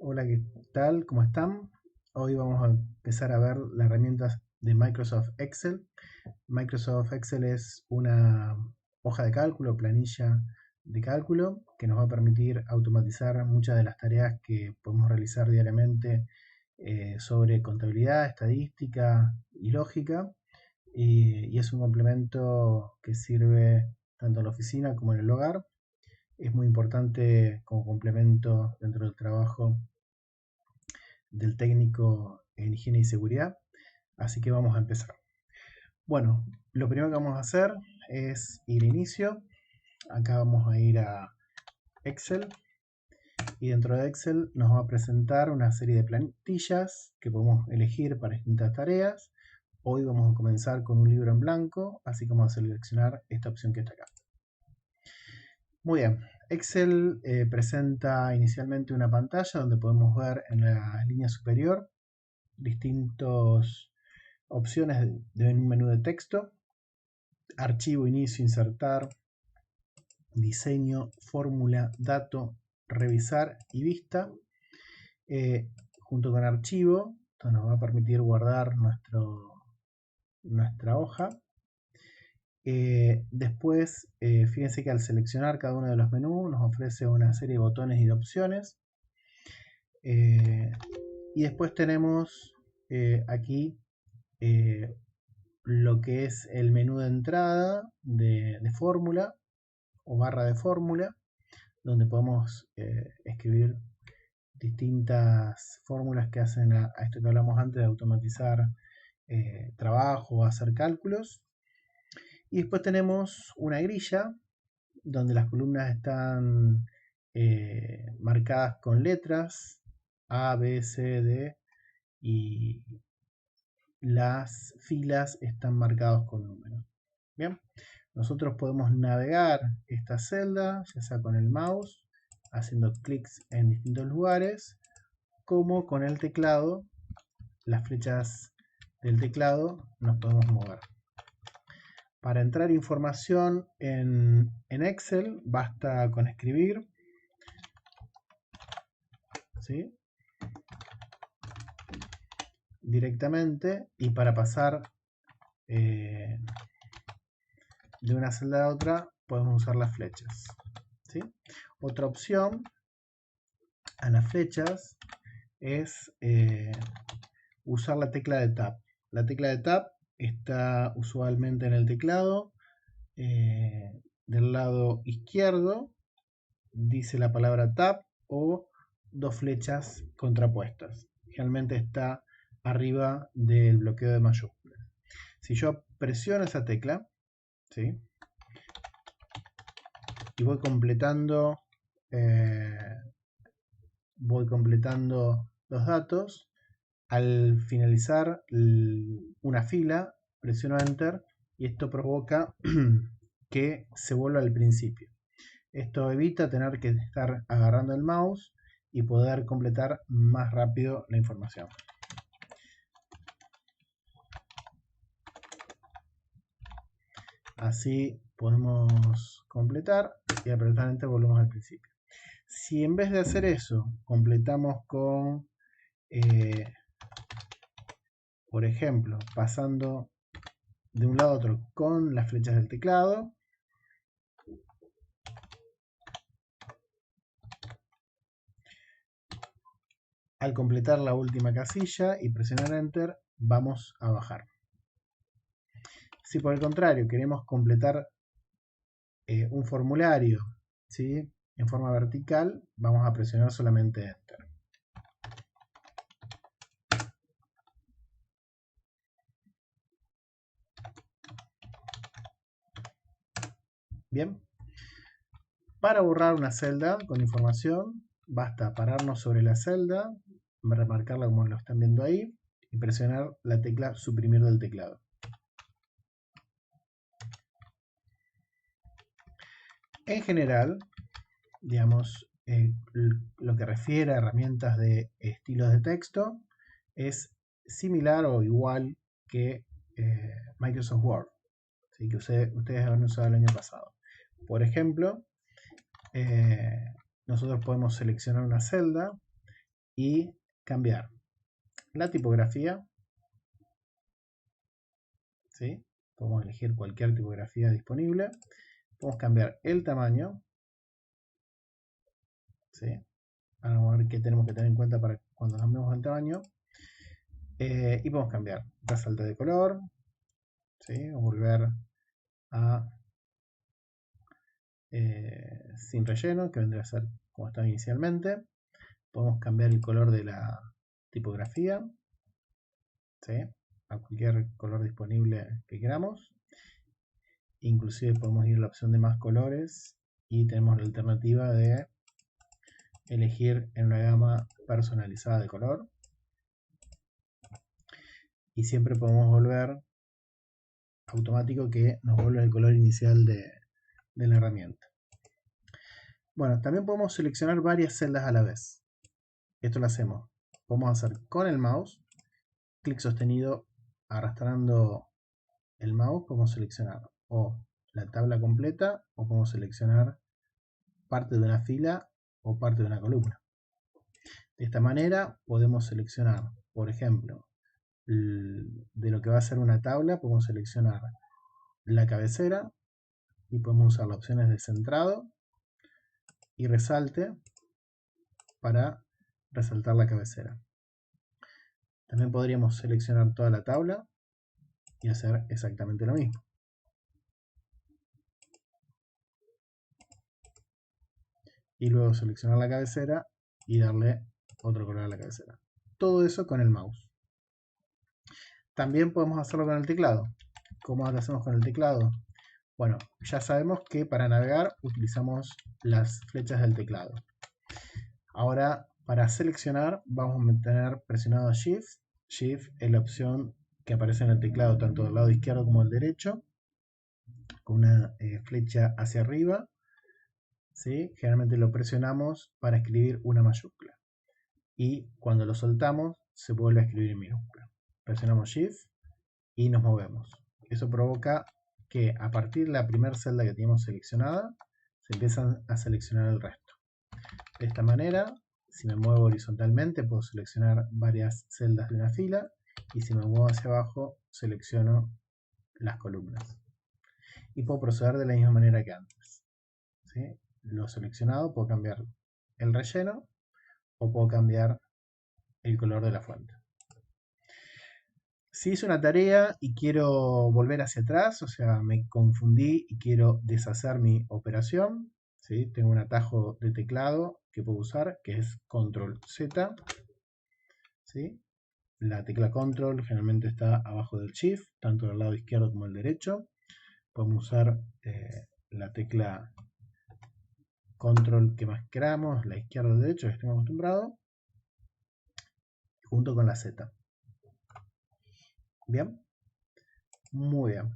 Hola, ¿qué tal? ¿Cómo están? Hoy vamos a empezar a ver las herramientas de Microsoft Excel. Microsoft Excel es una hoja de cálculo, planilla de cálculo, que nos va a permitir automatizar muchas de las tareas que podemos realizar diariamente sobre contabilidad, estadística y lógica. Y es un complemento que sirve tanto en la oficina como en el hogar. Es muy importante como complemento dentro del trabajo del técnico en higiene y seguridad. Así que vamos a empezar. Bueno, lo primero que vamos a hacer es ir a inicio. Acá vamos a ir a Excel. Y dentro de Excel nos va a presentar una serie de plantillas que podemos elegir para distintas tareas. Hoy vamos a comenzar con un libro en blanco, así que vamos a seleccionar esta opción que está acá. Muy bien, Excel presenta inicialmente una pantalla donde podemos ver en la línea superior distintas opciones de un menú de texto: archivo, inicio, insertar, diseño, fórmula, dato, revisar y vista. Junto con archivo, esto nos va a permitir guardar nuestra hoja. Después, fíjense que al seleccionar cada uno de los menús nos ofrece una serie de botones y de opciones. Y después tenemos aquí lo que es el menú de entrada de fórmula o barra de fórmula, donde podemos escribir distintas fórmulas que hacen a esto que hablamos antes de automatizar trabajo o hacer cálculos. Y después tenemos una grilla donde las columnas están marcadas con letras A, B, C, D, y las filas están marcadas con números. Bien, nosotros podemos navegar esta celda, ya sea con el mouse, haciendo clics en distintos lugares, como con el teclado, las flechas del teclado nos podemos mover. Para entrar información en Excel, basta con escribir, ¿sí?, directamente, y para pasar de una celda a otra podemos usar las flechas, ¿sí? Otra opción a las flechas es usar la tecla de Tab. La tecla de Tab está usualmente en el teclado. Del lado izquierdo dice la palabra Tab o dos flechas contrapuestas. Generalmente está arriba del bloqueo de mayúsculas. Si yo presiono esa tecla, ¿sí?, y eh, voy completando los datos, al finalizar una fila, presiono Enter y esto provoca que se vuelva al principio. Esto evita tener que estar agarrando el mouse y poder completar más rápido la información. Así podemos completar y apretar Enter, volvemos al principio. Si en vez de hacer eso completamos con, por ejemplo, pasando de un lado a otro con las flechas del teclado, al completar la última casilla y presionar Enter, vamos a bajar. Si por el contrario queremos completar un formulario, ¿sí?, en forma vertical, vamos a presionar solamente Enter. Bien, para borrar una celda con información, basta pararnos sobre la celda, remarcarla como lo están viendo ahí, y presionar la tecla suprimir del teclado. En general, digamos, lo que refiere a herramientas de estilos de texto es similar o igual que Microsoft Word, ¿sí?, que ustedes han usado el año pasado. Por ejemplo, nosotros podemos seleccionar una celda y cambiar la tipografía, ¿sí? Podemos elegir cualquier tipografía disponible. Podemos cambiar el tamaño, ¿sí? Vamos a ver qué tenemos que tener en cuenta para cuando cambiemos el tamaño. Y podemos cambiar resalte de color, ¿sí? O volver a sin relleno, que vendría a ser como estaba inicialmente. Podemos cambiar el color de la tipografía, ¿sí? A cualquier color disponible que queramos. Inclusive podemos ir a la opción de más colores y tenemos la alternativa de elegir en una gama personalizada de color. Y siempre podemos volver automático, que nos vuelve el color inicial de la herramienta. Bueno, también podemos seleccionar varias celdas a la vez. Esto lo hacemos, podemos hacer con el mouse, clic sostenido arrastrando el mouse, podemos seleccionar o la tabla completa o podemos seleccionar parte de una fila o parte de una columna. De esta manera podemos seleccionar, por ejemplo, de lo que va a ser una tabla, podemos seleccionar la cabecera y podemos usar las opciones de centrado y resalte para resaltar la cabecera. También podríamos seleccionar toda la tabla y hacer exactamente lo mismo. Y luego seleccionar la cabecera y darle otro color a la cabecera. Todo eso con el mouse. También podemos hacerlo con el teclado. ¿Cómo lo hacemos con el teclado? Bueno, ya sabemos que para navegar utilizamos las flechas del teclado. Ahora, para seleccionar, vamos a mantener presionado Shift. Shift es la opción que aparece en el teclado tanto del lado izquierdo como del derecho, con una flecha hacia arriba. ¿Sí? Generalmente lo presionamos para escribir una mayúscula. Y cuando lo soltamos, se vuelve a escribir en minúscula. Presionamos Shift y nos movemos. Eso provoca que a partir de la primera celda que tenemos seleccionada, se empiezan a seleccionar el resto. De esta manera, si me muevo horizontalmente, puedo seleccionar varias celdas de una fila, y si me muevo hacia abajo, selecciono las columnas. Y puedo proceder de la misma manera que antes. ¿Sí? Lo seleccionado, puedo cambiar el relleno o puedo cambiar el color de la fuente. Si hice una tarea y quiero volver hacia atrás, o sea, me confundí y quiero deshacer mi operación, ¿sí? Tengo un atajo de teclado que puedo usar, que es Control Z. ¿Sí? La tecla Control generalmente está abajo del Shift, tanto del lado izquierdo como del derecho. Podemos usar la tecla Control que más queramos, la izquierda o el derecho, que estemos acostumbrados, junto con la Z. ¿Bien? Muy bien.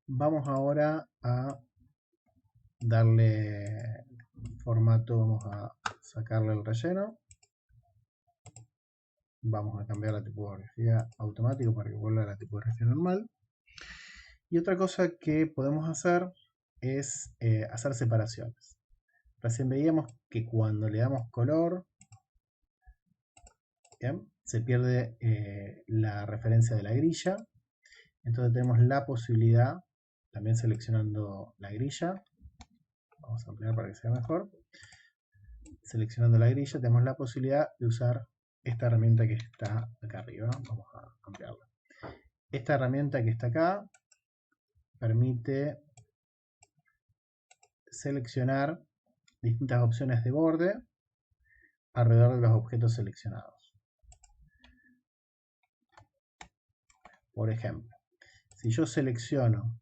Vamos ahora a darle formato, vamos a sacarle el relleno. Vamos a cambiar la tipografía automático para que vuelva a la tipografía normal. Y otra cosa que podemos hacer es hacer separaciones. Recién veíamos que cuando le damos color, ¿bien? Se pierde la referencia de la grilla. Entonces tenemos la posibilidad, también seleccionando la grilla, vamos a ampliar para que sea mejor. Seleccionando la grilla tenemos la posibilidad de usar esta herramienta que está acá arriba. Vamos a ampliarla. Esta herramienta que está acá permite seleccionar distintas opciones de borde alrededor de los objetos seleccionados. Por ejemplo, si yo selecciono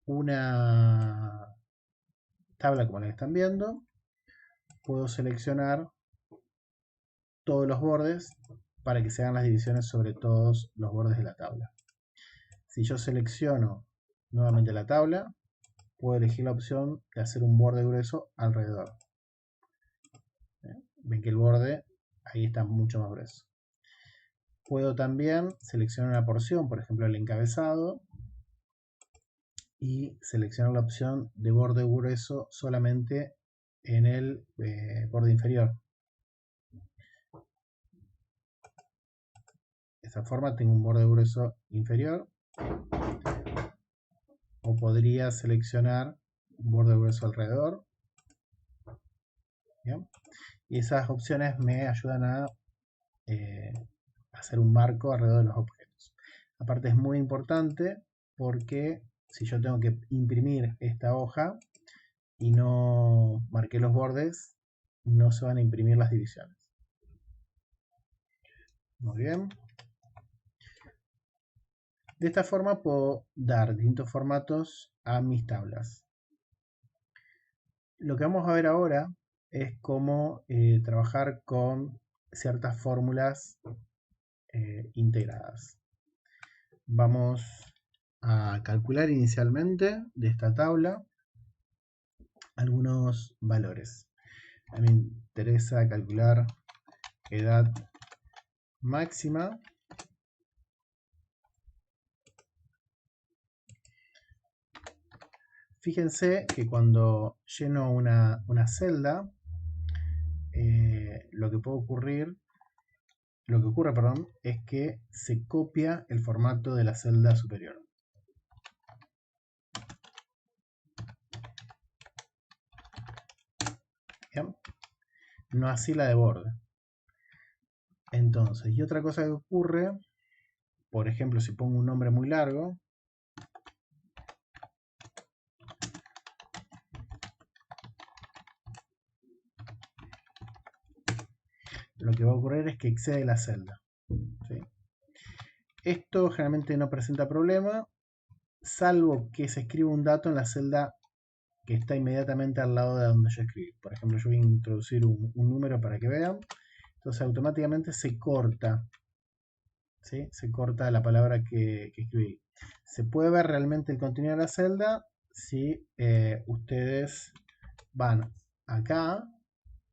una tabla como la que están viendo, puedo seleccionar todos los bordes para que se hagan las divisiones sobre todos los bordes de la tabla. Si yo selecciono nuevamente la tabla, puedo elegir la opción de hacer un borde grueso alrededor. Ven que el borde ahí está mucho más grueso. Puedo también seleccionar una porción, por ejemplo el encabezado, y seleccionar la opción de borde grueso solamente en el borde inferior. De esta forma tengo un borde grueso inferior, o podría seleccionar un borde grueso alrededor. ¿Bien? Y esas opciones me ayudan a hacer un marco alrededor de los objetos. Aparte es muy importante porque si yo tengo que imprimir esta hoja y no marqué los bordes, no se van a imprimir las divisiones. Muy bien. De esta forma puedo dar distintos formatos a mis tablas. Lo que vamos a ver ahora es cómo trabajar con ciertas fórmulas integradas. Vamos a calcular inicialmente de esta tabla algunos valores. A mí me interesa calcular edad máxima. Fíjense que cuando lleno una celda, lo que ocurre, es que se copia el formato de la celda superior. ¿Bien? No así la de borde. Entonces, y otra cosa que ocurre, por ejemplo, si pongo un nombre muy largo, lo que va a ocurrir es que excede la celda. ¿Sí? Esto generalmente no presenta problema, salvo que se escriba un dato en la celda que está inmediatamente al lado de donde yo escribí. Por ejemplo, yo voy a introducir un número para que vean. Entonces automáticamente se corta. ¿Sí? Se corta la palabra que escribí. Se puede ver realmente el contenido de la celda si ustedes van acá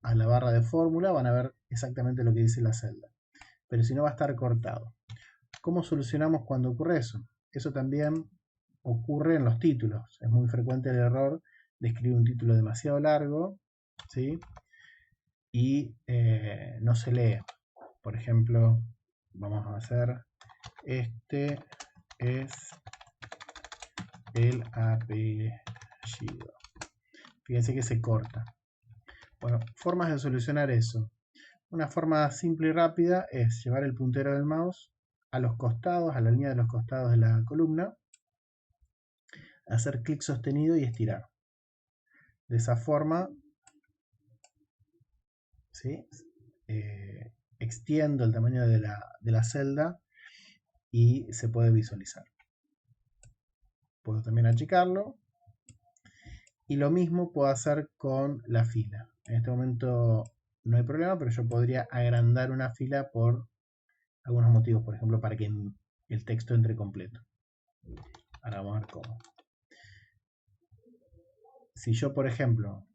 a la barra de fórmula, van a ver exactamente lo que dice la celda. Pero si no, va a estar cortado. ¿Cómo solucionamos cuando ocurre eso? Eso también ocurre en los títulos. Es muy frecuente el error de escribir un título demasiado largo, ¿sí? Y no se lee. Por ejemplo, vamos a hacer: este es el apellido. Fíjense que se corta. Bueno, formas de solucionar eso. Una forma simple y rápida es llevar el puntero del mouse a los costados, a la línea de los costados de la columna, hacer clic sostenido y estirar. De esa forma, ¿sí? Extiendo el tamaño de la celda y se puede visualizar. Puedo también achicarlo. Y lo mismo puedo hacer con la fila. En este momento no hay problema, pero yo podría agrandar una fila por algunos motivos. Por ejemplo, para que el texto entre completo. Ahora vamos a ver cómo. Si yo, por ejemplo,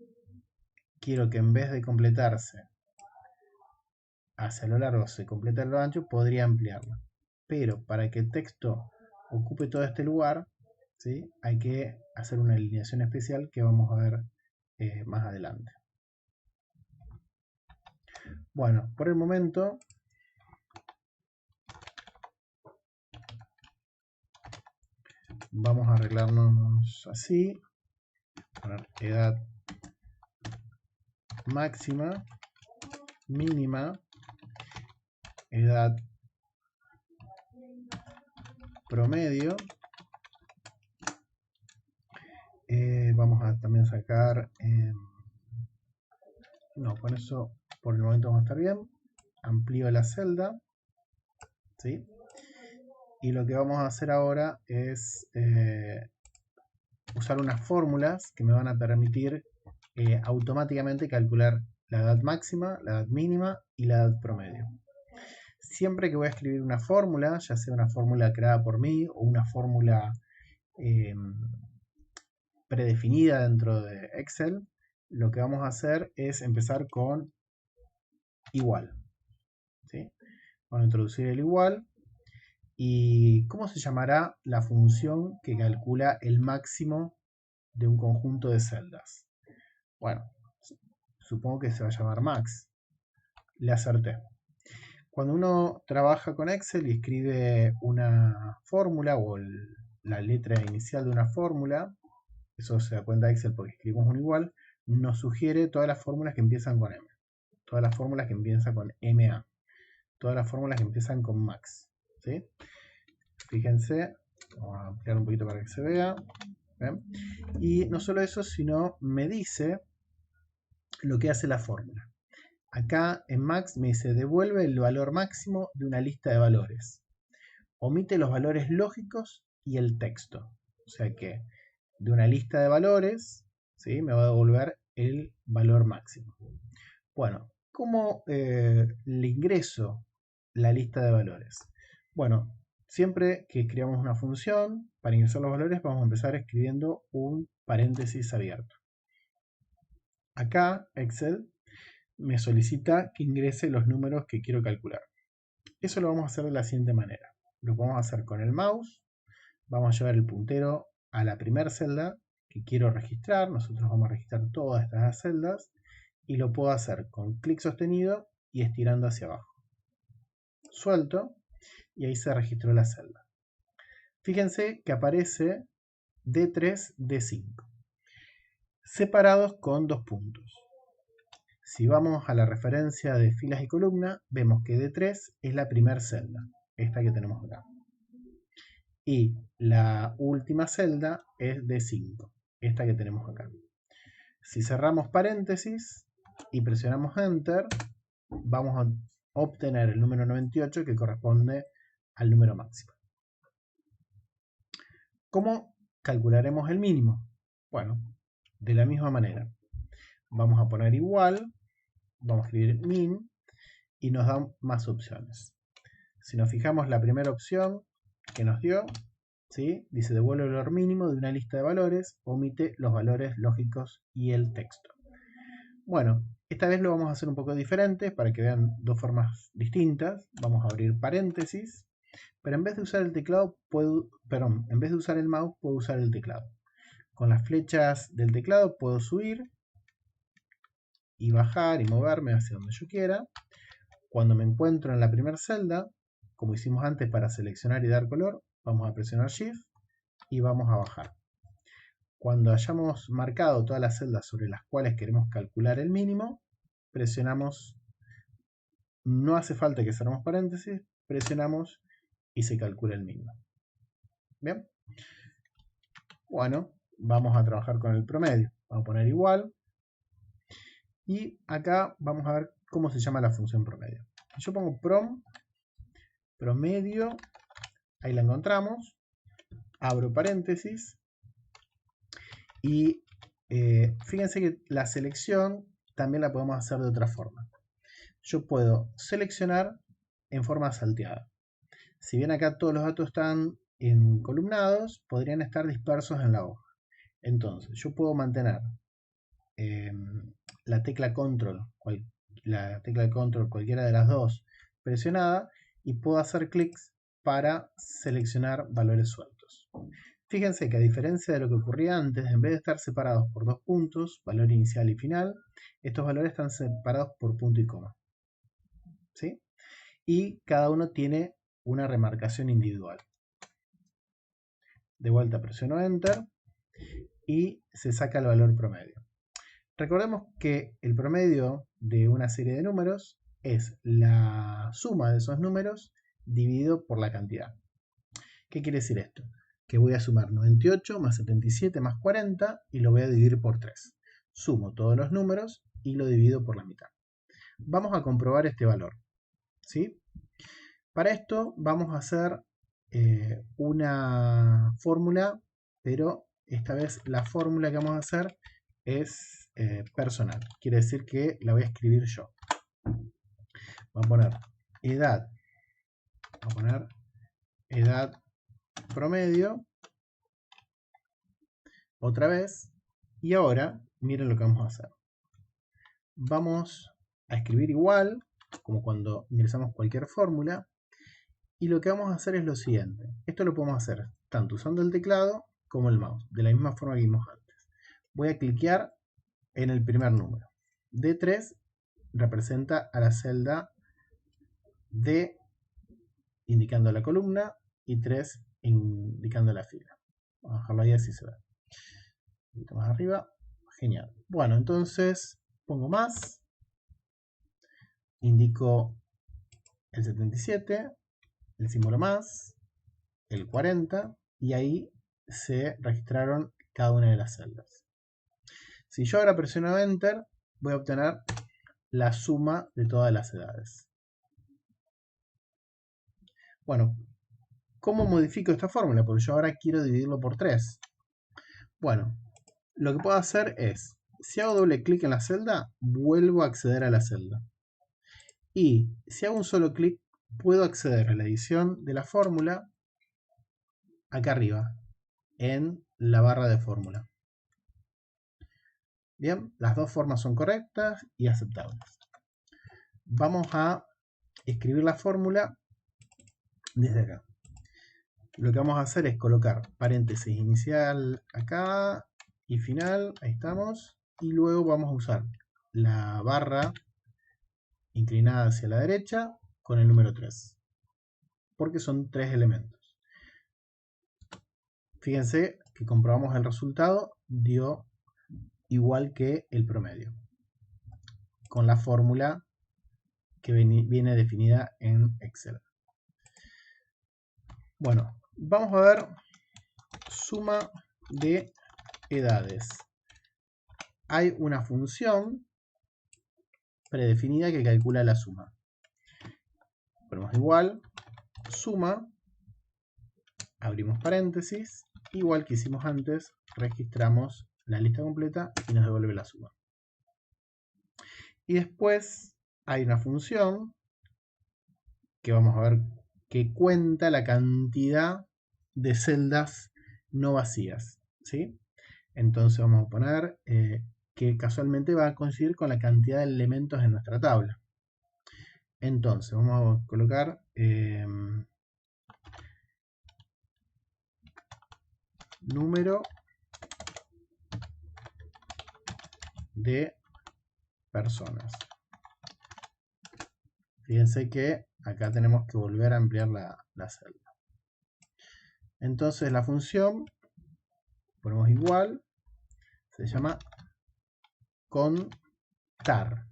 quiero que en vez de completarse hacia lo largo se complete a lo ancho, podría ampliarlo. Pero para que el texto ocupe todo este lugar, ¿sí? Hay que hacer una alineación especial que vamos a ver más adelante. Bueno, por el momento vamos a arreglarnos así. Poner edad máxima, mínima, edad promedio. Vamos a también sacar... no, con eso por el momento vamos a estar bien. Amplío la celda. ¿Sí? Y lo que vamos a hacer ahora es usar unas fórmulas que me van a permitir automáticamente calcular la edad máxima, la edad mínima y la edad promedio. Siempre que voy a escribir una fórmula, ya sea una fórmula creada por mí o una fórmula predefinida dentro de Excel, lo que vamos a hacer es empezar con igual. ¿Sí? Vamos a introducir el igual ¿Y cómo se llamará la función que calcula el máximo de un conjunto de celdas? Bueno, supongo que se va a llamar max. Le acerté. Cuando uno trabaja con Excel y escribe una fórmula o la letra inicial de una fórmula, eso se da cuenta Excel porque escribimos un igual, nos sugiere todas las fórmulas que empiezan con M, todas las fórmulas que empiezan con MA, todas las fórmulas que empiezan con max. ¿Sí? Fíjense, vamos a ampliar un poquito para que se vea. ¿Ven? Y no solo eso, sino me dice lo que hace la fórmula. Acá en max me dice devuelve el valor máximo de una lista de valores. Omite los valores lógicos y el texto. O sea que de una lista de valores, ¿sí? Me va a devolver el valor máximo. Bueno, ¿cómo le ingreso la lista de valores? Bueno, siempre que creamos una función, para ingresar los valores vamos a empezar escribiendo un paréntesis abierto. Acá Excel me solicita que ingrese los números que quiero calcular. Eso lo vamos a hacer de la siguiente manera. Lo vamos a hacer con el mouse. Vamos a llevar el puntero a la primera celda que quiero registrar. Nosotros vamos a registrar todas estas celdas. Y lo puedo hacer con clic sostenido y estirando hacia abajo. Suelto y ahí se registró la celda. Fíjense que aparece D3, D5. Separados con dos puntos. Si vamos a la referencia de filas y columnas, vemos que D3 es la primera celda, esta que tenemos acá. Y la última celda es D5, esta que tenemos acá. Si cerramos paréntesis y presionamos Enter, vamos a obtener el número 98 que corresponde al número máximo. ¿Cómo calcularemos el mínimo? Bueno, de la misma manera. Vamos a poner igual, vamos a escribir min y nos dan más opciones. Si nos fijamos la primera opción que nos dio, ¿sí? Dice devuelve el valor mínimo de una lista de valores, omite los valores lógicos y el texto. Bueno, esta vez lo vamos a hacer un poco diferente para que vean dos formas distintas. Vamos a abrir paréntesis, pero en vez de usar el teclado, en vez de usar el mouse, puedo usar el teclado. Con las flechas del teclado puedo subir y bajar y moverme hacia donde yo quiera. Cuando me encuentro en la primera celda, como hicimos antes para seleccionar y dar color, vamos a presionar Shift y vamos a bajar. Cuando hayamos marcado todas las celdas sobre las cuales queremos calcular el mínimo, presionamos, no hace falta que cerremos paréntesis, presionamos y se calcula el mínimo. Bien. Bueno, vamos a trabajar con el promedio. Vamos a poner igual. Y acá vamos a ver cómo se llama la función promedio. Yo pongo promedio, ahí la encontramos. Abro paréntesis. Y fíjense que la selección también la podemos hacer de otra forma. Yo puedo seleccionar en forma salteada. Si bien acá todos los datos están columnados, podrían estar dispersos en la hoja. Entonces, yo puedo mantener la tecla control cualquiera de las dos presionada y puedo hacer clics para seleccionar valores sueltos. Fíjense que a diferencia de lo que ocurría antes, en vez de estar separados por dos puntos, valor inicial y final, estos valores están separados por punto y coma. ¿Sí? Y cada uno tiene una remarcación individual. De vuelta presiono Enter y se saca el valor promedio. Recordemos que el promedio de una serie de números es la suma de esos números dividido por la cantidad. ¿Qué quiere decir esto? Que voy a sumar 98 más 77 más 40 y lo voy a dividir por 3. Sumo todos los números y lo divido por la mitad. Vamos a comprobar este valor. ¿Sí? Para esto vamos a hacer una fórmula, pero esta vez la fórmula que vamos a hacer es personal. Quiere decir que la voy a escribir yo. Voy a poner edad promedio otra vez, y ahora miren lo que vamos a hacer. Vamos a escribir igual como cuando ingresamos cualquier fórmula, Y lo que vamos a hacer es lo siguiente. Esto lo podemos hacer tanto usando el teclado como el mouse, de la misma forma que vimos antes. Voy a cliquear en el primer número. D3 representa a la celda D indicando la columna y 3 indicando la fila. Vamos a dejarlo ahí así se ve. Un poquito más arriba. Genial. Bueno, entonces pongo más. Indico el 77, el símbolo más, el 40 y ahí se registraron cada una de las celdas. Si yo ahora presiono Enter, voy a obtener la suma de todas las edades. Bueno, ¿cómo modifico esta fórmula? Porque yo ahora quiero dividirlo por 3. Bueno, lo que puedo hacer es, si hago doble clic en la celda, vuelvo a acceder a la celda. Y si hago un solo clic, puedo acceder a la edición de la fórmula acá arriba, en la barra de fórmula. Bien, las dos formas son correctas y aceptables. Vamos a escribir la fórmula desde acá. Lo que vamos a hacer es colocar paréntesis inicial acá y final, ahí estamos. Y luego vamos a usar la barra inclinada hacia la derecha con el número 3. Porque son 3 elementos. Fíjense que comprobamos el resultado, dio igual que el promedio, con la fórmula que viene definida en Excel. Bueno, vamos a ver suma de edades. Hay una función predefinida que calcula la suma. Ponemos igual, suma, abrimos paréntesis, igual que hicimos antes, registramos la lista completa y nos devuelve la suma. Y después hay una función que vamos a ver que cuenta la cantidad de celdas no vacías, ¿sí? Entonces vamos a poner que casualmente va a coincidir con la cantidad de elementos en nuestra tabla. Entonces vamos a colocar número de personas. Fíjense que acá tenemos que volver a ampliar la celda. Entonces la función, ponemos igual, se llama contar.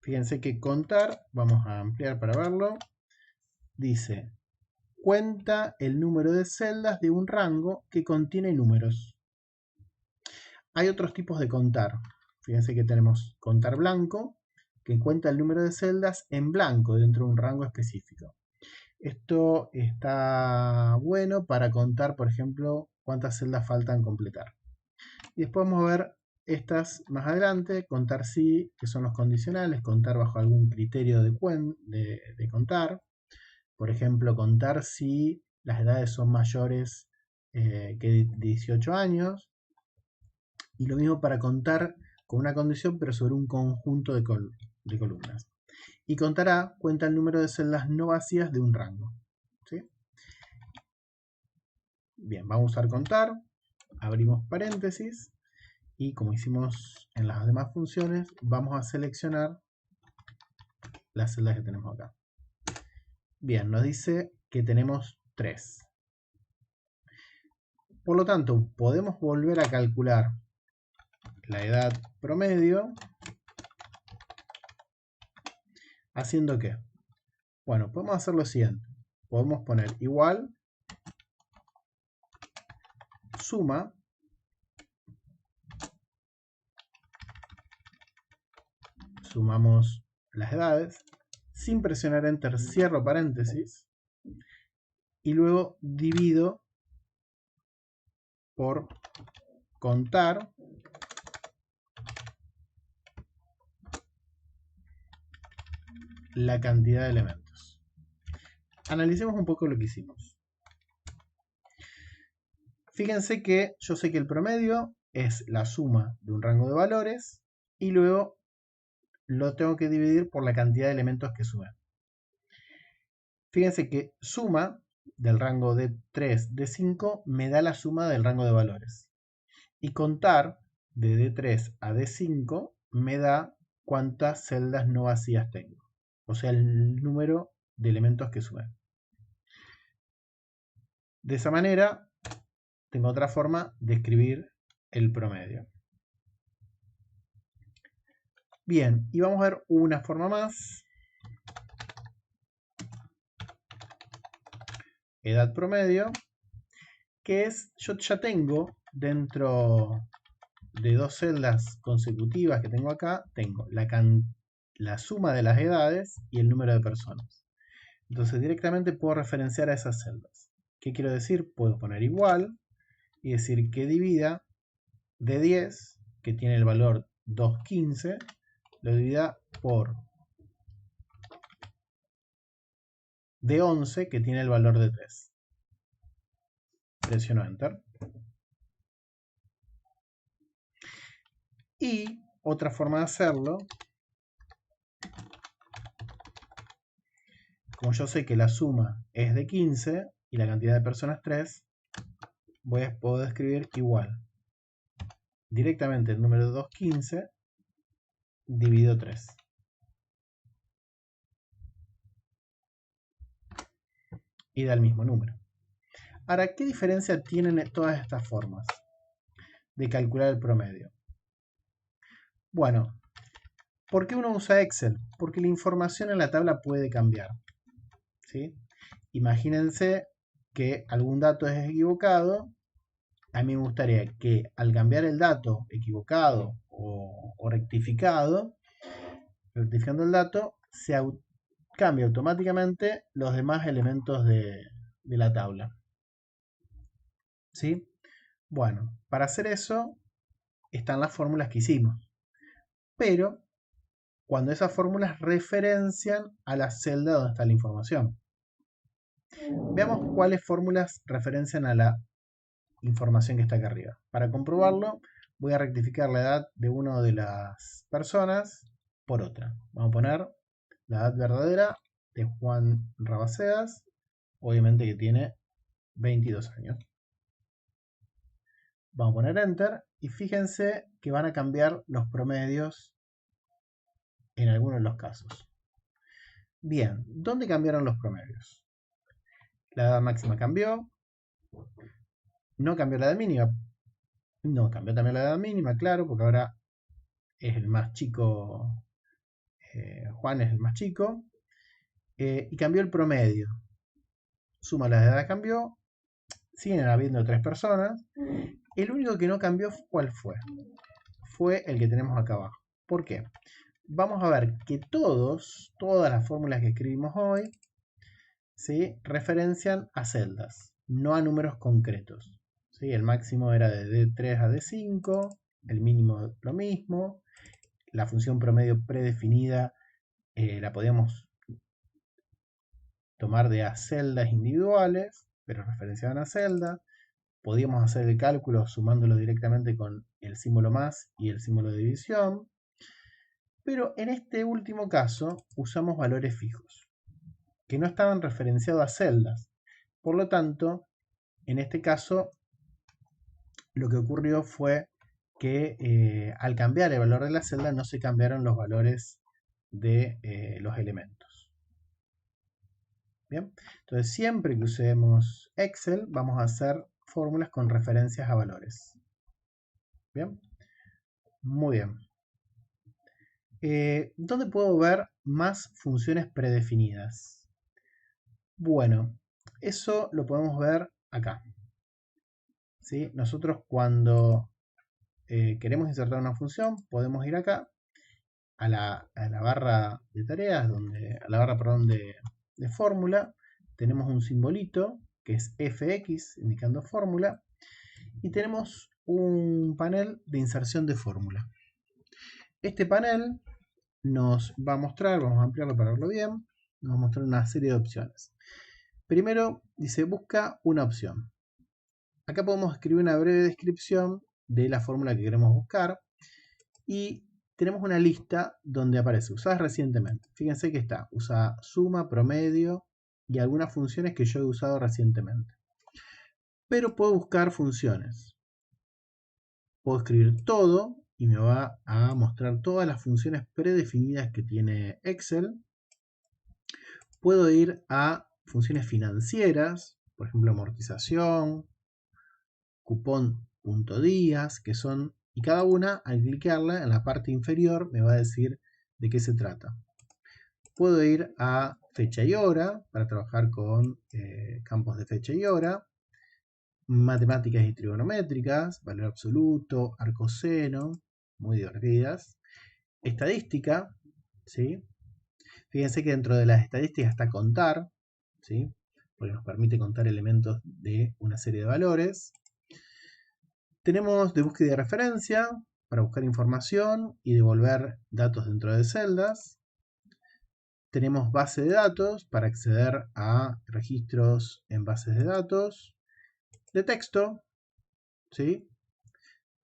Fíjense que contar, vamos a ampliar para verlo, dice, cuenta el número de celdas de un rango que contiene números. Hay otros tipos de contar. Fíjense que tenemos contar blanco, que cuenta el número de celdas en blanco dentro de un rango específico. Esto está bueno para contar, por ejemplo, cuántas celdas faltan completar. Y después vamos a ver estas más adelante, contar sí, que son los condicionales, contar bajo algún criterio de contar. Por ejemplo, contar si las edades son mayores que 18 años. Y lo mismo para contar con una condición, pero sobre un conjunto de columnas. Y contará cuenta el número de celdas no vacías de un rango. ¿Sí? Bien, vamos a usar contar, abrimos paréntesis y como hicimos en las demás funciones, vamos a seleccionar las celdas que tenemos acá. Bien, nos dice que tenemos 3. Por lo tanto, podemos volver a calcular la edad promedio haciendo ¿qué? Bueno, podemos hacer lo siguiente. Podemos poner igual, suma, sumamos las edades, sin presionar Enter cierro paréntesis y luego divido por contar la cantidad de elementos. Analicemos un poco lo que hicimos. Fíjense que yo sé que el promedio es la suma de un rango de valores y luego lo tengo que dividir por la cantidad de elementos que sumé. Fíjense que suma del rango de 3, de 5, me da la suma del rango de valores. Y contar de D3 a D5 me da cuántas celdas no vacías tengo. O sea, el número de elementos que sumé. De esa manera, tengo otra forma de escribir el promedio. Bien, y vamos a ver una forma más. Edad promedio, que es, yo ya tengo dentro de dos celdas consecutivas que tengo acá, tengo la suma de las edades y el número de personas. Entonces directamente puedo referenciar a esas celdas. ¿Qué quiero decir? Puedo poner igual y decir que divida de 10, que tiene el valor 2,15, lo divida por de 11, que tiene el valor de 3. Presiono Enter. Y otra forma de hacerlo, como yo sé que la suma es de 15 y la cantidad de personas 3, puedo escribir igual. Directamente el número 215 dividido 3. Y da el mismo número. Ahora, ¿qué diferencia tienen todas estas formas de calcular el promedio? Bueno, ¿por qué uno usa Excel? Porque la información en la tabla puede cambiar. ¿Sí? Imagínense que algún dato es equivocado. A mí me gustaría que al cambiar el dato equivocado o rectificando el dato, cambie automáticamente los demás elementos de la tabla. ¿Sí? Bueno, para hacer eso están las fórmulas que hicimos. Pero cuando esas fórmulas referencian a la celda donde está la información. Veamos cuáles fórmulas referencian a la información que está acá arriba. Para comprobarlo, voy a rectificar la edad de una de las personas por otra. Vamos a poner la edad verdadera de Juan Rabaceas, obviamente que tiene 22 años. Vamos a poner Enter y fíjense que van a cambiar los promedios en algunos de los casos. Bien, ¿dónde cambiaron los promedios? La edad máxima cambió, no cambió la edad mínima, no cambió también la edad mínima, claro, porque ahora es el más chico, Juan es el más chico, y cambió el promedio. Suma la edad cambió, siguen habiendo 3 personas. El único que no cambió, ¿cuál fue? Fue el que tenemos acá abajo. ¿Por qué? Vamos a ver que todas las fórmulas que escribimos hoy, ¿sí?, referencian a celdas, no a números concretos. ¿Sí? El máximo era de D3 a D5, el mínimo lo mismo, la función promedio predefinida la podíamos tomar de a celdas individuales, pero referenciaban a celdas. Podíamos hacer el cálculo sumándolo directamente con el símbolo más y el símbolo de división. Pero en este último caso usamos valores fijos, que no estaban referenciados a celdas. Por lo tanto, en este caso, lo que ocurrió fue que al cambiar el valor de la celda no se cambiaron los valores de los elementos. Bien, entonces siempre que usemos Excel vamos a hacer fórmulas con referencias a valores. Bien, muy bien. ¿Dónde puedo ver más funciones predefinidas? Bueno, eso lo podemos ver acá. ¿Sí? Nosotros cuando queremos insertar una función, podemos ir acá a la barra de tareas, a la barra, perdón, de fórmula. Tenemos un simbolito que es fx, indicando fórmula, y tenemos un panel de inserción de fórmula. Este panel nos va a mostrar, vamos a ampliarlo para verlo bien, nos va a mostrar una serie de opciones. Primero dice busca una opción. Acá podemos escribir una breve descripción de la fórmula que queremos buscar y tenemos una lista donde aparece usadas recientemente. Fíjense que está usada suma, promedio y algunas funciones que yo he usado recientemente. Pero puedo buscar funciones. Puedo escribir todo y me va a mostrar todas las funciones predefinidas que tiene Excel. Puedo ir a funciones financieras, por ejemplo amortización, cupón.días, que son, y cada una al clicarla en la parte inferior me va a decir de qué se trata. Puedo ir a fecha y hora para trabajar con campos de fecha y hora, matemáticas y trigonométricas, valor absoluto, arcoseno, muy divertidas, estadística, ¿sí? Fíjense que dentro de las estadísticas está contar, ¿sí? Porque nos permite contar elementos de una serie de valores. Tenemos de búsqueda y referencia para buscar información y devolver datos dentro de celdas. Tenemos base de datos para acceder a registros en bases de datos. De texto, ¿sí?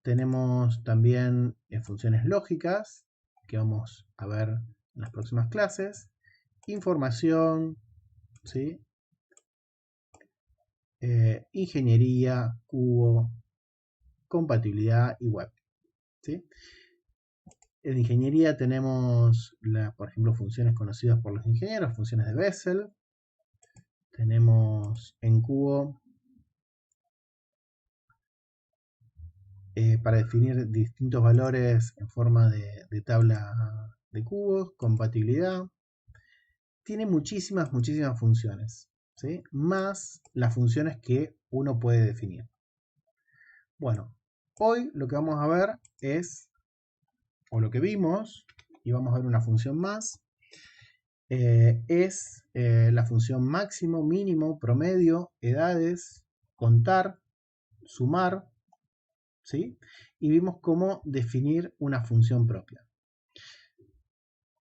Tenemos también funciones lógicas que vamos a ver en las próximas clases. Información, ¿sí? Ingeniería, cubo, compatibilidad y web, ¿sí? En ingeniería tenemos, por ejemplo, funciones conocidas por los ingenieros, funciones de Bessel. Tenemos en cubo para definir distintos valores en forma de tabla de cubos, compatibilidad. Tiene muchísimas funciones, ¿sí? Más las funciones que uno puede definir. Bueno, hoy lo que vamos a ver es, o lo que vimos, y vamos a ver una función más, es la función máximo, mínimo, promedio, edades, contar, sumar, ¿sí? Y vimos cómo definir una función propia.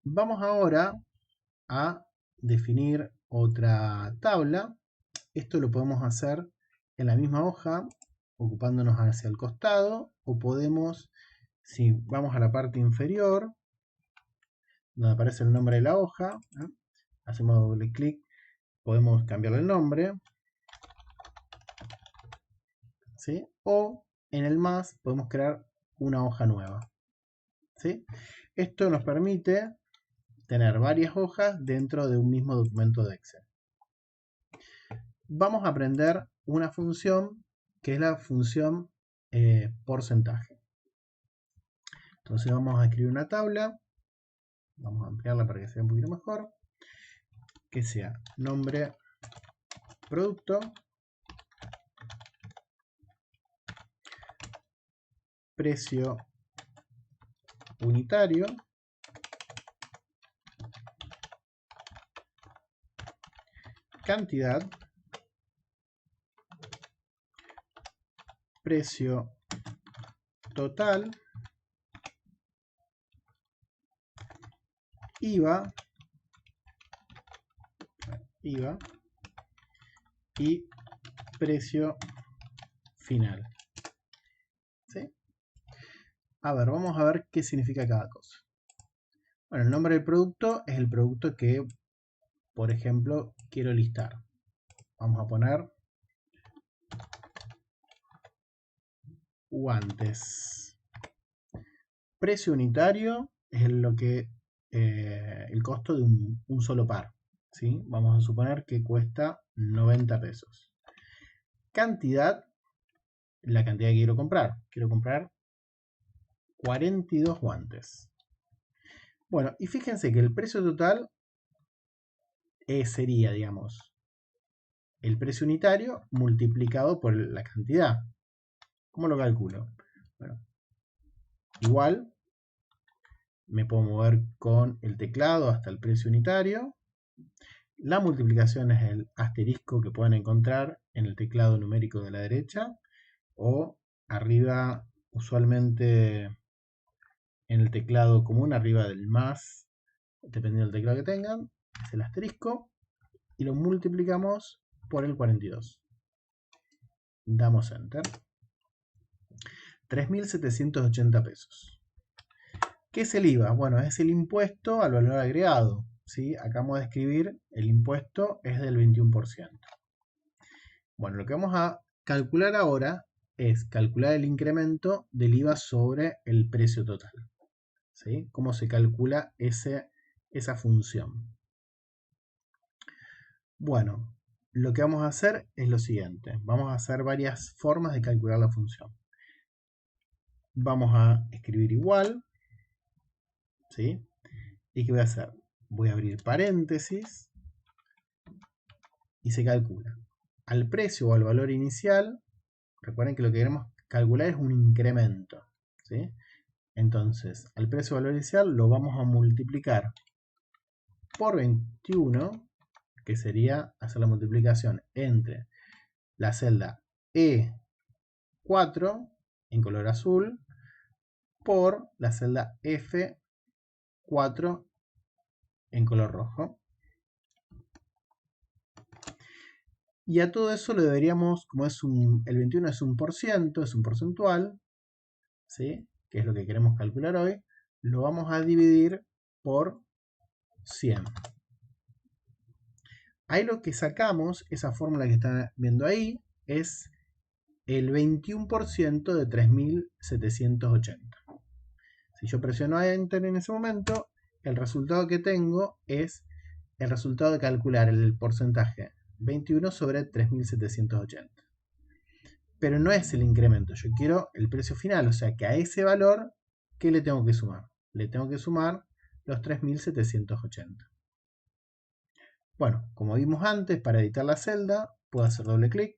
Vamos ahora a definir otra tabla. Esto lo podemos hacer en la misma hoja, ocupándonos hacia el costado, o podemos, si vamos a la parte inferior, donde aparece el nombre de la hoja, hacemos doble clic, podemos cambiarle el nombre, ¿sí? O en el más podemos crear una hoja nueva, ¿sí? Esto nos permite tener varias hojas dentro de un mismo documento de Excel. Vamos a aprender una función que es la función porcentaje. Entonces vamos a escribir una tabla, vamos a ampliarla para que sea un poquito mejor, que sea nombre producto, precio unitario, cantidad, precio total, IVA y precio final. ¿Sí? A ver, vamos a ver qué significa cada cosa. Bueno, el nombre del producto es el producto que, por ejemplo, quiero listar. Vamos a poner guantes. Precio unitario es el costo de un solo par, ¿sí? Vamos a suponer que cuesta 90 pesos. Cantidad, la cantidad que quiero comprar. Quiero comprar 42 guantes. Bueno, y fíjense que el precio total sería, digamos, el precio unitario multiplicado por la cantidad. ¿Cómo lo calculo? Bueno, igual me puedo mover con el teclado hasta el precio unitario. La multiplicación es el asterisco que pueden encontrar en el teclado numérico de la derecha, o arriba, usualmente en el teclado común, arriba del más, dependiendo del teclado que tengan, es el asterisco, y lo multiplicamos por el 42. Damos Enter. 3.780 pesos. ¿Qué es el IVA? Bueno, es el impuesto al valor agregado. ¿sí? Acabamos de escribir, el impuesto es del 21%. Bueno, lo que vamos a calcular ahora es calcular el incremento del IVA sobre el precio total, ¿sí? ¿Cómo se calcula esa función? Bueno, lo que vamos a hacer es lo siguiente. Vamos a hacer varias formas de calcular la función. Vamos a escribir igual, ¿sí? ¿Y qué voy a hacer? Voy a abrir paréntesis y se calcula. Al precio o al valor inicial, recuerden que lo que queremos calcular es un incremento, ¿sí? Entonces, al precio o valor inicial lo vamos a multiplicar por 21, que sería hacer la multiplicación entre la celda E4 en color azul por la celda F4 en color rojo. Y a todo eso le deberíamos, como el 21 es un por ciento, es un porcentual, ¿sí? Que es lo que queremos calcular hoy, lo vamos a dividir por 100. Ahí lo que sacamos, esa fórmula que están viendo ahí, es el 21% de 3.780. Si yo presiono Enter en ese momento, el resultado que tengo es el resultado de calcular el porcentaje 21 sobre 3.780. Pero no es el incremento, yo quiero el precio final, o sea que a ese valor, ¿qué le tengo que sumar? Le tengo que sumar los 3.780. Bueno, como vimos antes, para editar la celda, puedo hacer doble clic.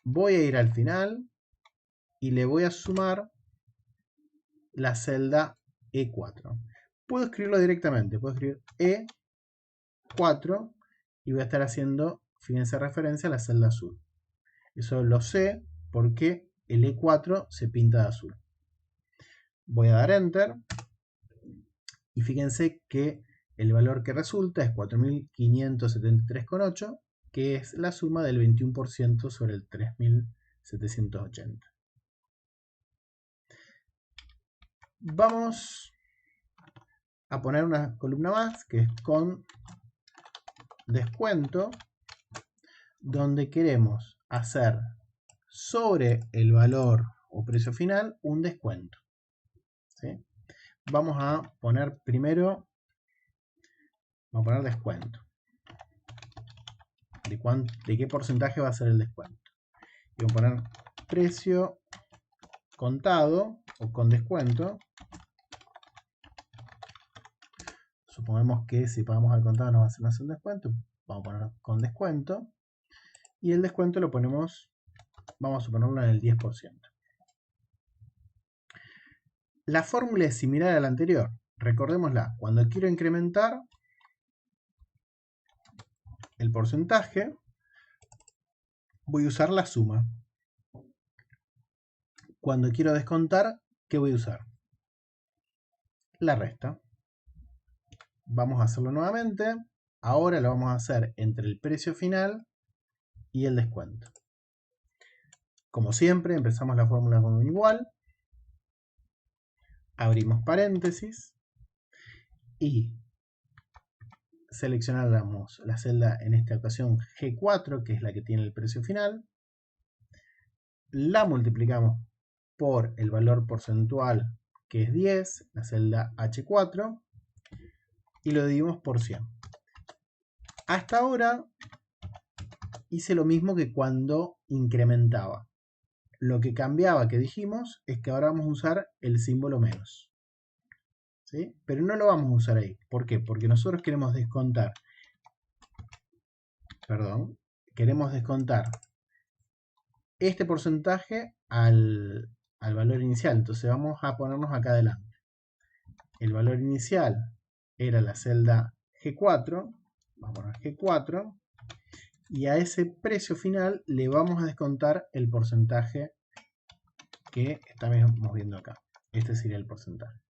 Voy a ir al final y le voy a sumar la celda E4. Puedo escribirlo directamente, puedo escribir E4 y voy a estar haciendo, fíjense, referencia a la celda azul. Eso lo sé porque el E4 se pinta de azul. Voy a dar Enter y fíjense que el valor que resulta es 4.573,8, que es la suma del 21% sobre el 3.780. Vamos a poner una columna más, que es con descuento, donde queremos hacer sobre el valor o precio final un descuento, ¿sí? Vamos a poner primero, vamos a poner descuento. ¿De qué porcentaje va a ser el descuento? Y vamos a poner precio contado o con descuento. Supongamos que si pagamos al contado nos va a hacer un descuento. Vamos a poner con descuento. Y el descuento lo ponemos, vamos a ponerlo en el 10%. La fórmula es similar a la anterior. Recordémosla, cuando quiero incrementar el porcentaje, voy a usar la suma. Cuando quiero descontar, ¿qué voy a usar? La resta. Vamos a hacerlo nuevamente. Ahora lo vamos a hacer entre el precio final y el descuento. Como siempre, empezamos la fórmula con un igual. Abrimos paréntesis. Y seleccionamos la celda, en esta ocasión G4, que es la que tiene el precio final. La multiplicamos por el valor porcentual, que es 10, la celda H4, y lo dividimos por 100. Hasta ahora hice lo mismo que cuando incrementaba. Lo que cambiaba, que dijimos, es que ahora vamos a usar el símbolo menos, ¿sí? Pero no lo vamos a usar ahí. ¿Por qué? Porque nosotros queremos descontar, este porcentaje al valor inicial. Entonces vamos a ponernos acá adelante. El valor inicial era la celda G4, vamos a poner G4, y a ese precio final le vamos a descontar el porcentaje que estamos viendo acá. Este sería el porcentaje.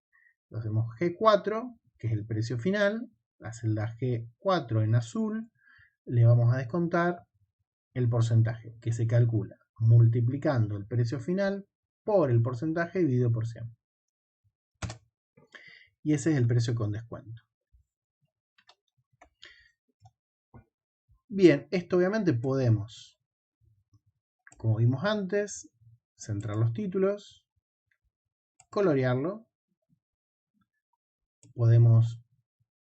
Lo hacemos G4, que es el precio final, la celda G4 en azul, le vamos a descontar el porcentaje, que se calcula multiplicando el precio final por el porcentaje dividido por 100. Y ese es el precio con descuento. Bien, esto obviamente podemos, como vimos antes, centrar los títulos, colorearlo. Podemos,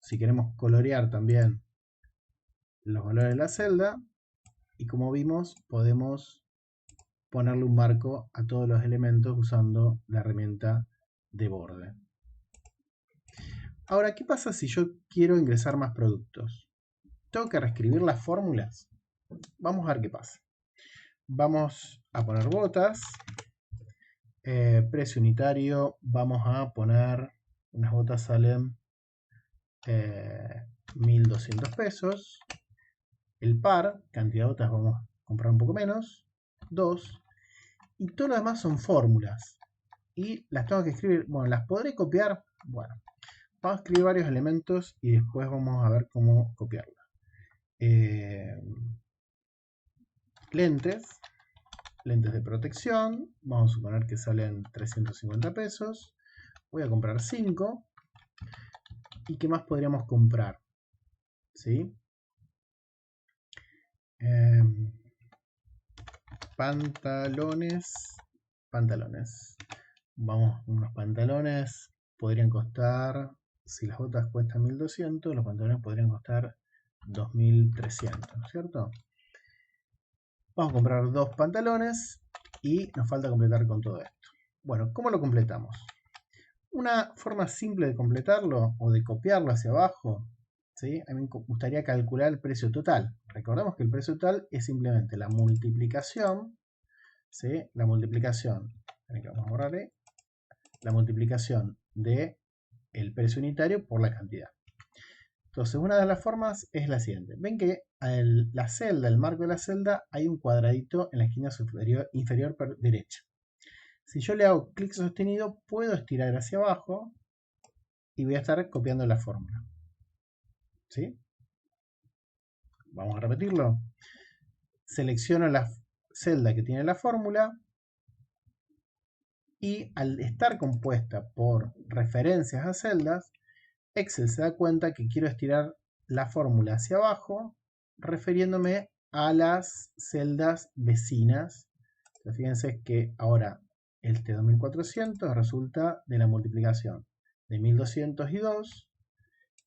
si queremos, colorear también los valores de la celda. Y como vimos, podemos ponerle un marco a todos los elementos usando la herramienta de borde. Ahora, ¿qué pasa si yo quiero ingresar más productos? ¿Tengo que reescribir las fórmulas? Vamos a ver qué pasa. Vamos a poner botas. Precio unitario. Vamos a poner, unas botas salen 1.200 pesos. El par, cantidad de botas vamos a comprar un poco menos. 2. Y todo lo demás son fórmulas. Y las tengo que escribir. Bueno, las podré copiar. Bueno, vamos a escribir varios elementos y después vamos a ver cómo copiarlas. Lentes. Lentes de protección. Vamos a suponer que salen 350 pesos. Voy a comprar 5. ¿Y qué más podríamos comprar? ¿Sí? Pantalones. Vamos, unos pantalones podrían costar, si las botas cuestan 1.200, los pantalones podrían costar 2.300, ¿no es cierto? Vamos a comprar 2 pantalones y nos falta completar con todo esto. Bueno, ¿cómo lo completamos? Una forma simple de completarlo o de copiarlo hacia abajo, ¿sí? A mí me gustaría calcular el precio total. Recordemos que el precio total es simplemente la multiplicación, ¿sí? La multiplicación, vamos a borrar, la multiplicación de el precio unitario por la cantidad. Entonces, una de las formas es la siguiente. Ven que la celda, el marco de la celda, hay un cuadradito en la esquina inferior derecha. Si yo le hago clic sostenido, puedo estirar hacia abajo y voy a estar copiando la fórmula. ¿Sí? Vamos a repetirlo. Selecciono la celda que tiene la fórmula y al estar compuesta por referencias a celdas, Excel se da cuenta que quiero estirar la fórmula hacia abajo, refiriéndome a las celdas vecinas. Entonces, fíjense que ahora este 2400 resulta de la multiplicación de 1200 y 2.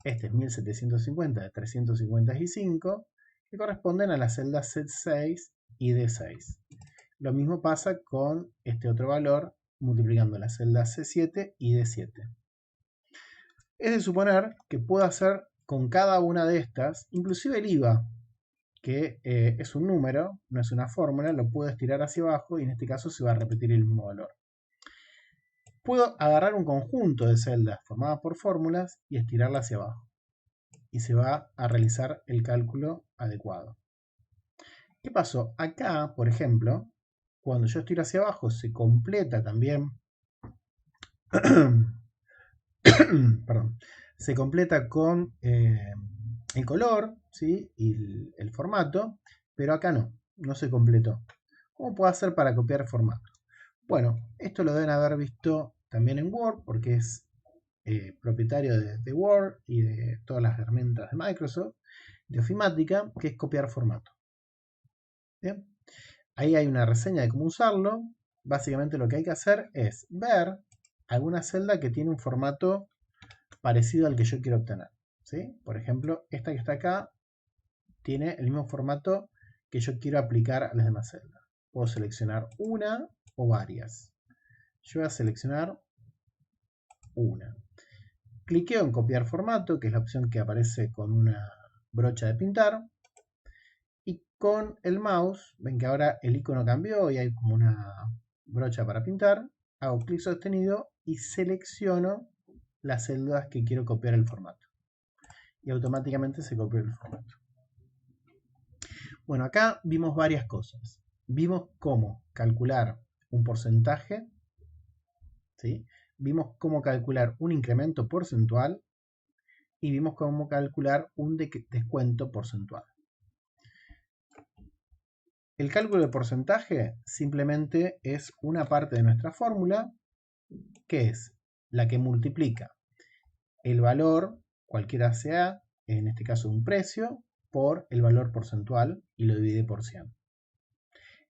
Este es 1750 de 355, que corresponden a las celdas C6 y D6. Lo mismo pasa con este otro valor, multiplicando las celdas C7 y D7. Es de suponer que puedo hacer con cada una de estas, inclusive el IVA, que es un número, no es una fórmula, lo puedo estirar hacia abajo y en este caso se va a repetir el mismo valor. Puedo agarrar un conjunto de celdas formadas por fórmulas y estirarla hacia abajo. Y se va a realizar el cálculo adecuado. ¿Qué pasó? Acá, por ejemplo, cuando yo estiro hacia abajo se completa también perdón, se completa con el color, ¿sí? Y el formato, pero acá no se completó. ¿Cómo puedo hacer para copiar formato? Bueno, esto lo deben haber visto también en Word, porque es propietario de Word y de todas las herramientas de Microsoft, de ofimática, que es copiar formato. ¿Bien? Ahí hay una reseña de cómo usarlo. Básicamente lo que hay que hacer es ver alguna celda que tiene un formato parecido al que yo quiero obtener. ¿Sí? Por ejemplo, esta que está acá tiene el mismo formato que yo quiero aplicar a las demás celdas. Puedo seleccionar una o varias. Yo voy a seleccionar una. Cliqueo en copiar formato, que es la opción que aparece con una brocha de pintar. Y con el mouse, ven que ahora el icono cambió y hay como una brocha para pintar. Hago clic sostenido y selecciono las celdas que quiero copiar el formato. Y automáticamente se copió el formato. Bueno, acá vimos varias cosas. Vimos cómo calcular un porcentaje, ¿sí? Vimos cómo calcular un incremento porcentual y vimos cómo calcular un descuento porcentual. El cálculo de porcentaje simplemente es una parte de nuestra fórmula, que es la que multiplica el valor, cualquiera sea, en este caso un precio, por el valor porcentual y lo divide por 100.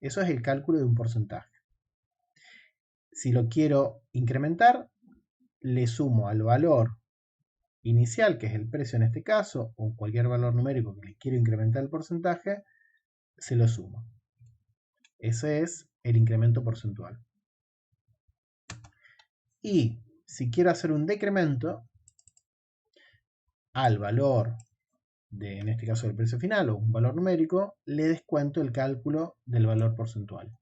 Eso es el cálculo de un porcentaje. Si lo quiero incrementar, le sumo al valor inicial, que es el precio en este caso, o cualquier valor numérico que le quiero incrementar el porcentaje, se lo sumo. Ese es el incremento porcentual. Y si quiero hacer un decremento al valor de, en este caso, del precio final o un valor numérico, le descuento el cálculo del valor porcentual.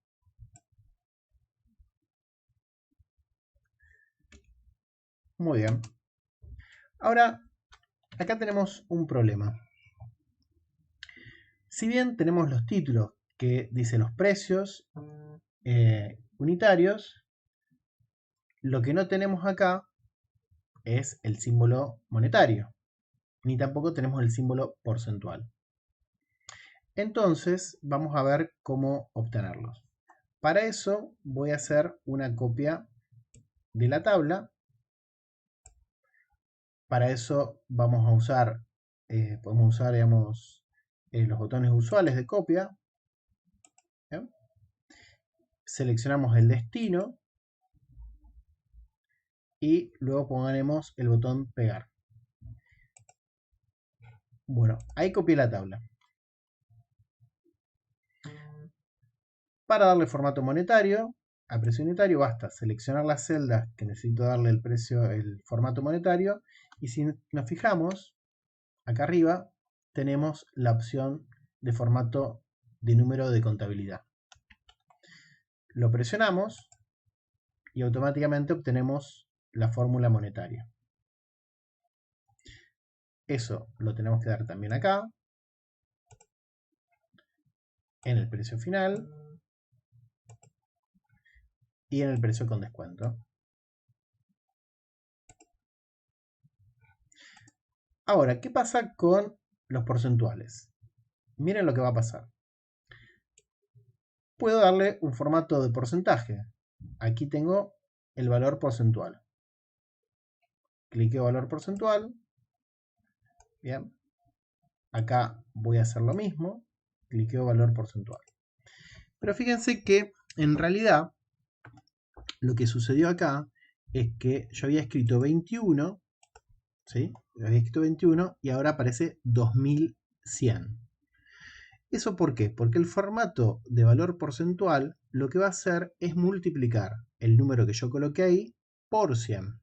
Muy bien. Ahora, acá tenemos un problema. Si bien tenemos los títulos que dicen los precios unitarios, lo que no tenemos acá es el símbolo monetario, ni tampoco tenemos el símbolo porcentual. Entonces, vamos a ver cómo obtenerlos. Para eso voy a hacer una copia de la tabla. Para eso vamos a usar, podemos usar, digamos, los botones usuales de copia. ¿Bien? Seleccionamos el destino y luego pondremos el botón pegar. Bueno, ahí copié la tabla. Para darle formato monetario, a precio unitario, basta seleccionar las celdas que necesito darle el precio, el formato monetario, y si nos fijamos, acá arriba tenemos la opción de formato de número de contabilidad. Lo presionamos y automáticamente obtenemos la fórmula monetaria. Eso lo tenemos que dar también acá, en el precio final y en el precio con descuento. Ahora, ¿qué pasa con los porcentuales? Miren lo que va a pasar. Puedo darle un formato de porcentaje. Aquí tengo el valor porcentual. Cliqueo valor porcentual. Bien. Acá voy a hacer lo mismo. Cliqueo valor porcentual. Pero fíjense que en realidad lo que sucedió acá es que yo había escrito 21, ¿sí? Había escrito 21 y ahora aparece 2100. ¿Eso por qué? Porque el formato de valor porcentual lo que va a hacer es multiplicar el número que yo coloqué ahí por 100.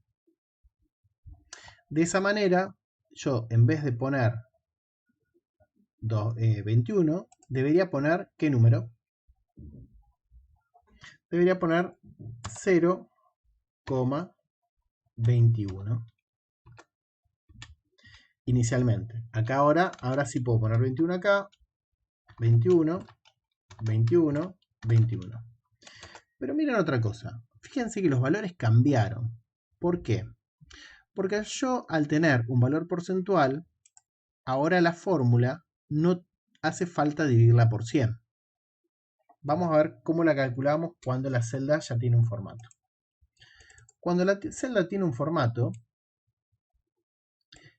De esa manera, yo en vez de poner 21, debería poner, ¿qué número? Debería poner 0,21 inicialmente. Acá ahora sí puedo poner 21 acá, 21, 21, 21. Pero miren otra cosa. Fíjense que los valores cambiaron. ¿Por qué? Porque yo al tener un valor porcentual, ahora la fórmula no hace falta dividirla por 100. Vamos a ver cómo la calculamos cuando la celda ya tiene un formato. Cuando la celda tiene un formato,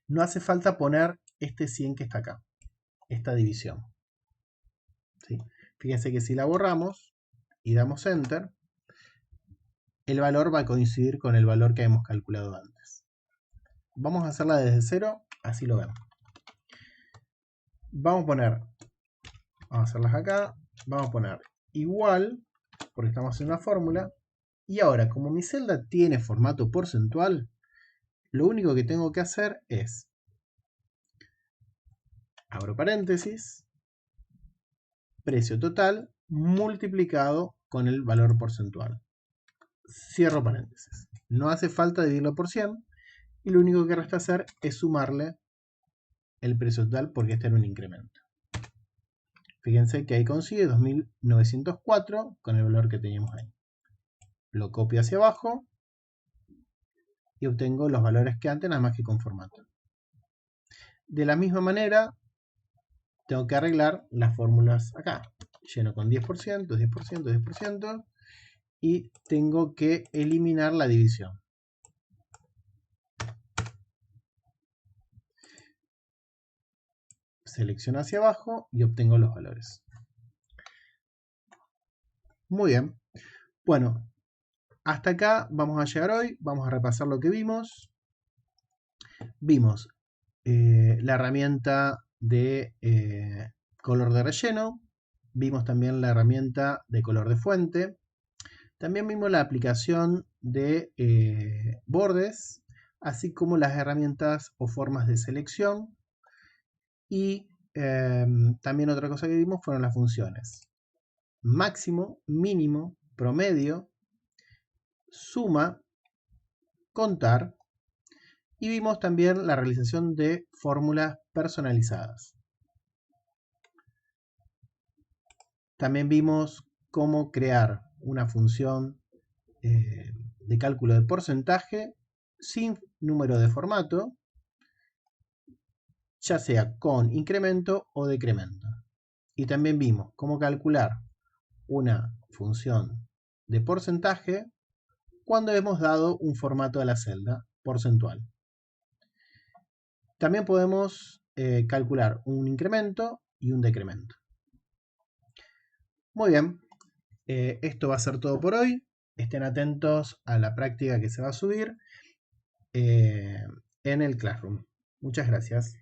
no hace falta poner este 100 que está acá, esta división. ¿Sí? Fíjense que si la borramos y damos Enter, el valor va a coincidir con el valor que hemos calculado antes. Vamos a hacerla desde cero, así lo vemos. Vamos a hacerlas acá, vamos a poner igual, porque estamos en una fórmula, y ahora, como mi celda tiene formato porcentual, lo único que tengo que hacer es, abro paréntesis, precio total multiplicado con el valor porcentual. Cierro paréntesis. No hace falta dividirlo por 100, y lo único que resta hacer es sumarle el precio total porque este era un incremento. Fíjense que ahí consigue 2.904 con el valor que teníamos ahí. Lo copio hacia abajo y obtengo los valores que antes, nada más que con formato. De la misma manera, tengo que arreglar las fórmulas acá. Lleno con 10%, 10%, 10% y tengo que eliminar la división. selecciono hacia abajo y obtengo los valores. Muy bien. Bueno, hasta acá vamos a llegar hoy. Vamos a repasar lo que vimos. Vimos la herramienta de color de relleno. Vimos también la herramienta de color de fuente. También vimos la aplicación de bordes, así como las herramientas o formas de selección. Y también otra cosa que vimos fueron las funciones. Máximo, mínimo, promedio, suma, contar. Y vimos también la realización de fórmulas personalizadas. También vimos cómo crear una función de cálculo de porcentaje sin número de formato, ya sea con incremento o decremento. Y también vimos cómo calcular una función de porcentaje cuando hemos dado un formato a la celda porcentual. También podemos calcular un incremento y un decremento. Muy bien, esto va a ser todo por hoy. Estén atentos a la práctica que se va a subir en el Classroom. Muchas gracias.